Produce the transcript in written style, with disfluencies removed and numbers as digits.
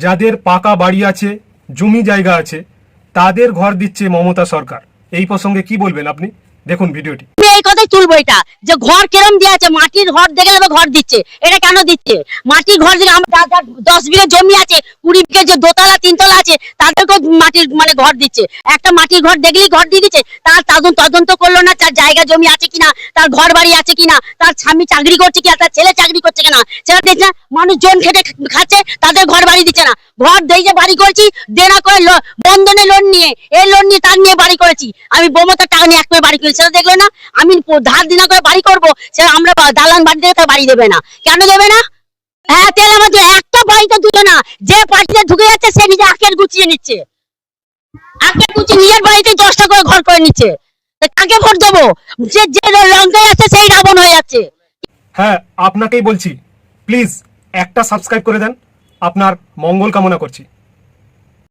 যাদের পাকা বাড়ি আছে, জমি জায়গা আছে, তাদের ঘর দিচ্ছে মমতা সরকার। এই প্রসঙ্গে কি বলবেন আপনি? দেখুন ভিডিওটি। এই কথাই তুলবো, এটা যে ঘর কেরম দিয়ে আছে, মাটির ঘর দেখে নেবে ঘর দিচ্ছে। এটা কেন দিচ্ছে? মাটির ঘর দিলে আমরা 10 বিঘা জমি আছে, 20 বিঘা যে দোতলা তিনতলা আছে, তাদেরকেও মাটির মানে ঘর দিচ্ছে। একটা মাটির ঘর দেখলেই ঘর দিয়ে দিচ্ছে। তার তদন্ত করলো না, তার জায়গা জমি আছে কিনা, তার ঘর বাড়ি আছে কিনা, তার স্বামী চাকরি করছে কিনা, তার ছেলে চাকরি করছে কিনা, সেটা দেখছে না। মানুষ জন খেটে খাচ্ছে, তাদের ঘর বাড়ি দিচ্ছে না। ঘর দিয়ে যে বাড়ি করেছি, দেনা করে বন্ধনে লোন নিয়ে, এই লোন নিয়ে তার নিয়ে বাড়ি করেছি। আমি মমতার টাকা নিয়ে এক করে বাড়ি করেছি, সেটা দেখলো না। আমি ধার দিনা করে বাড়ি করবো, সেটা আমরা দালান বাড়ি থেকে তার বাড়ি দেবে না। কেন দেবে না? হ্যাঁ, তেল আমাদের একটা বাড়িতে দুটো না, যে পার্টিতে ঢুকে যাচ্ছে সে নিজে আখের গুছিয়ে নিচ্ছে, আখের গুছিয়ে নিজের বাড়িতে 10টা করে ঘর করে নিচ্ছে। কাকে ভোট দেবো? যে যে লঙ্কায় আছে সেই রাবণ হয়ে যাচ্ছে। হ্যাঁ, আপনাকেই বলছি, প্লিজ একটা সাবস্ক্রাইব করে দেন, আপনার মঙ্গল কামনা করছি।